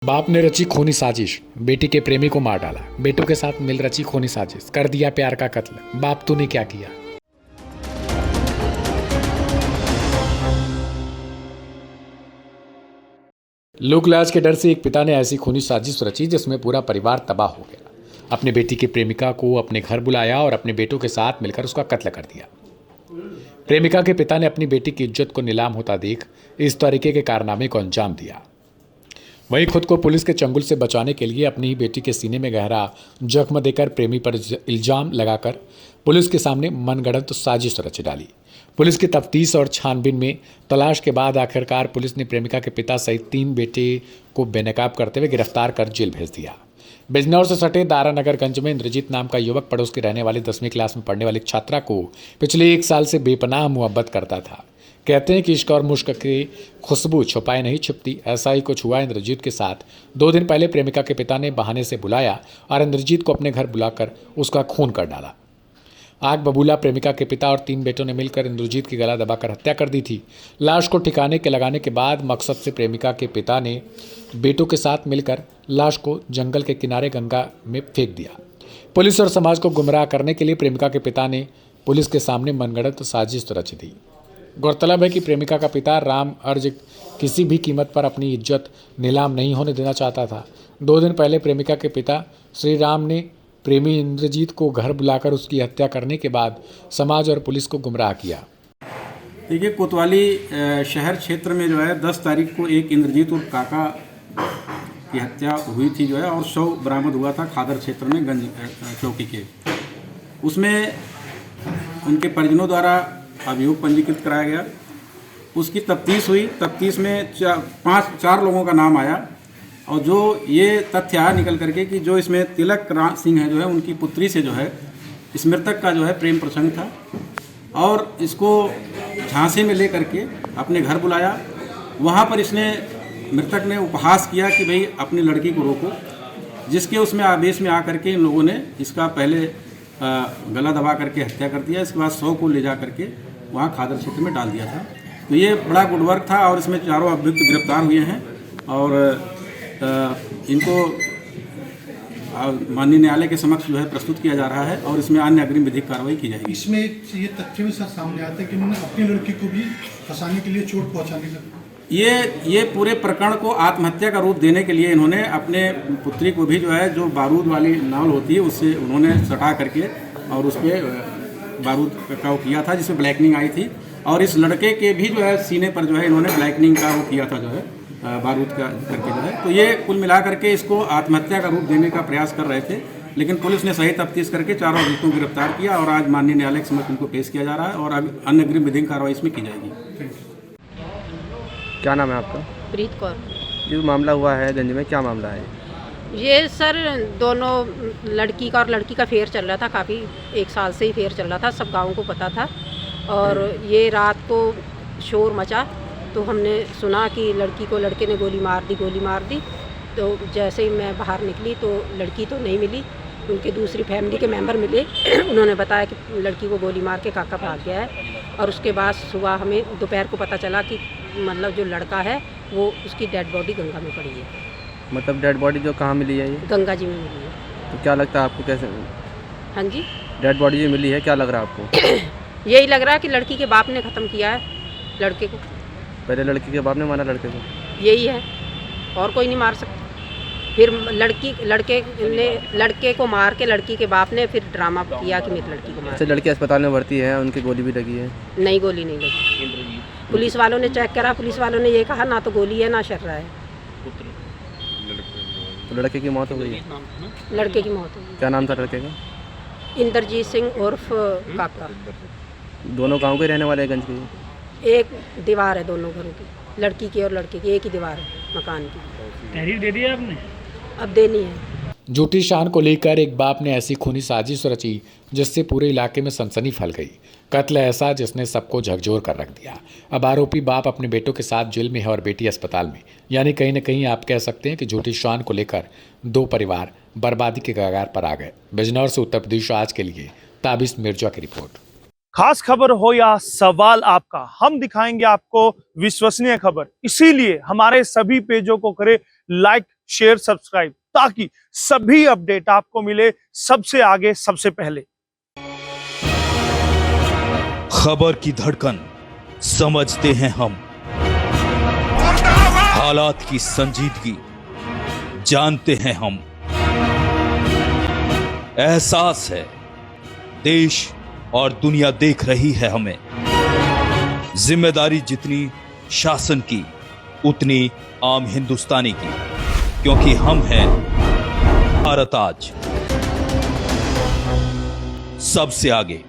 बाप ने रची खूनी साजिश, बेटी के प्रेमी को मार डाला। बेटों के साथ मिल रची खूनी साजिश, कर दिया प्यार का कत्ल। बाप तूने क्या किया। लोकलाज के डर से एक पिता ने ऐसी खूनी साजिश रची जिसमें पूरा परिवार तबाह हो गया। अपने बेटी की प्रेमिका को अपने घर बुलाया और अपने बेटों के साथ मिलकर उसका कत्ल कर दिया। प्रेमिका के पिता ने अपनी बेटी की इज्जत को नीलाम होता देख इस तरीके के कारनामे को अंजाम दिया। वहीं खुद को पुलिस के चंगुल से बचाने के लिए अपनी ही बेटी के सीने में गहरा जख्म देकर प्रेमी पर इल्जाम लगाकर पुलिस के सामने मनगढ़ंत साजिश रच डाली। पुलिस की तफ्तीश और छानबीन में तलाश के बाद आखिरकार पुलिस ने प्रेमिका के पिता सहित 3 बेटे को बेनकाब करते हुए गिरफ्तार कर जेल भेज दिया। बिजनौर से सटे दारानगरगंज में इंद्रजीत नाम का युवक पड़ोस की रहने वाली 10वीं क्लास में पढ़ने वाली छात्रा को पिछले 1 साल से बेपनाह मोहब्बत करता था। कहते हैं कि इश्क और मुश्क की खुशबू छुपाए नहीं छिपती। ऐसा ही कुछ हुआ इंद्रजीत के साथ। 2 दिन पहले प्रेमिका के पिता ने बहाने से बुलाया और इंद्रजीत को अपने घर बुलाकर उसका खून कर डाला। आग बबूला प्रेमिका के पिता और 3 बेटों ने मिलकर इंद्रजीत की गला दबाकर हत्या कर दी थी। लाश को ठिकाने के लगाने के बाद मकसद से प्रेमिका के पिता ने बेटों के साथ मिलकर लाश को जंगल के किनारे गंगा में फेंक दिया। पुलिस और समाज को गुमराह करने के लिए प्रेमिका के पिता ने पुलिस के सामने मनगढ़ंत साजिश रच दी। गौरतलब है कि प्रेमिका का पिता राम अर्ज किसी भी कीमत पर अपनी इज्जत नीलाम नहीं होने देना चाहता था। 2 दिन पहले प्रेमिका के पिता श्री राम ने प्रेमी इंद्रजीत को घर बुलाकर उसकी हत्या करने के बाद समाज और पुलिस को गुमराह किया। देखिए, कोतवाली शहर क्षेत्र में जो है 10 तारीख को एक इंद्रजीत और काका की हत्या हुई थी जो है, और शव बरामद हुआ था खादर क्षेत्र में गंज चौकी के। उसमें उनके परिजनों द्वारा अभियोग पंजीकृत कराया गया। उसकी तफ्तीश हुई। तफ्तीश में 4 लोगों का नाम आया, और जो ये तथ्य आया निकल करके कि जो इसमें तिलक सिंह है जो है, उनकी पुत्री से जो है इस मृतक का जो है प्रेम प्रसंग था, और इसको झांसे में ले करके अपने घर बुलाया। वहाँ पर इसने मृतक ने उपहास किया कि भाई अपनी लड़की को रोको, जिसके उसमें आवेश में आकर के इन लोगों ने इसका पहले गला दबा करके हत्या कर दिया। इसके बाद शव को ले जा करके वहाँ खादर क्षेत्र में डाल दिया था। तो ये बड़ा गुडवर्क था, और इसमें 4 अभियुक्त गिरफ्तार हुए हैं, और इनको माननीय न्यायालय के समक्ष जो है प्रस्तुत किया जा रहा है, और इसमें अन्य अग्रिम विधिक कार्रवाई की जाएगी। इसमें ये तथ्य भी सर सामने आता है कि उन्होंने अपनी लड़की को भी फंसाने के लिए चोट पहुंचाने लगा। ये पूरे प्रकरण को आत्महत्या का रूप देने के लिए इन्होंने अपने पुत्री को भी जो है, जो बारूद वाली नावल होती है उससे उन्होंने सटा करके और उस पर बारूद का वो किया था, जिसमें ब्लैकनिंग आई थी। और इस लड़के के भी जो है सीने पर जो है इन्होंने ब्लैकनिंग का वो किया था जो है, बारूद का करके जो है। तो ये कुल मिला करके इसको आत्महत्या का रूप देने का प्रयास कर रहे थे, लेकिन पुलिस ने सही तफ्तीश करके 4 अभियुक्तों को गिरफ्तार किया, और आज माननीय न्यायालय के समक्ष इनको पेश किया जा रहा है, और अन्य अग्रिम विधिक कार्रवाई इसमें की जाएगी। क्या नाम है आपका? प्रीत कौर। जो मामला हुआ है गंज में, क्या मामला है? ये सर दोनों लड़की का और लड़की का फेयर चल रहा था, काफ़ी 1 साल से ही फेयर चल रहा था, सब गाँव को पता था। और ये रात को शोर मचा, तो हमने सुना कि लड़की को लड़के ने गोली मार दी। तो जैसे ही मैं बाहर निकली तो लड़की तो नहीं मिली, उनके दूसरी फैमिली के मेंबर मिले। उन्होंने बताया कि लड़की को गोली मार के काका भाग गया है। और उसके बाद सुबह हमें दोपहर को पता चला कि मतलब जो लड़का है वो उसकी डेड बॉडी गंगा में पड़ी है। मतलब डेड बॉडी जो कहाँ मिली है? ये गंगा जी में मिली है। तो क्या लगता है आपको, कैसे? हाँ जी, डेड बॉडी जो मिली है, क्या लग रहा है आपको? यही लग रहा है कि लड़की के बाप ने ख़त्म किया है लड़के को। पहले लड़की के बाप ने मारा लड़के को? यही है, और कोई नहीं मार सकता। फिर लड़के को मार के लड़की के बाप ने फिर ड्रामा किया कि मेरी लड़की को मार। अच्छा, लड़की अस्पताल में भर्ती है, उनकी गोली भी लगी है? नहीं, गोली नहीं लगी। पुलिस वालों ने चेक करा, पुलिस वालों ने ये कहा ना तो गोली है ना शर्रा है। तो लड़के की मौत हो गई है? लड़के की मौत हो गई। क्या नाम था लड़के का? इंद्रजीत सिंह उर्फ काका। दोनों गाँव के रहने वाले हैं गंज के? एक दीवार है दोनों घरों की, लड़की की और लड़के की एक ही दीवार है मकान की। तहरीर दे दी है आपने? अब देनी है। झूठी शान को लेकर एक बाप ने ऐसी खूनी साजिश रची जिससे पूरे इलाके में सनसनी फैल गई। कत्ल ऐसा जिसने सबको झकझोर कर रख दिया। अब आरोपी बाप अपने बेटों के साथ जेल में है और बेटी अस्पताल में। यानी कहीं न कहीं आप कह सकते हैं कि झूठी शान को लेकर 2 परिवार बर्बादी के कगार पर आ गए। बिजनौर से उत्तर प्रदेश आज के लिए ताबिश मिर्जा की रिपोर्ट। खास खबर हो या सवाल आपका, हम दिखाएंगे आपको विश्वसनीय खबर। इसीलिए हमारे सभी पेजों को करें लाइक, शेयर, सब्सक्राइब, ताकि सभी अपडेट आपको मिले सबसे आगे, सबसे पहले। खबर की धड़कन समझते हैं हम, हालात की संजीदगी जानते हैं हम। एहसास है देश और दुनिया देख रही है हमें। जिम्मेदारी जितनी शासन की, उतनी आम हिंदुस्तानी की, क्योंकि हम हैं भारत आज सबसे आगे।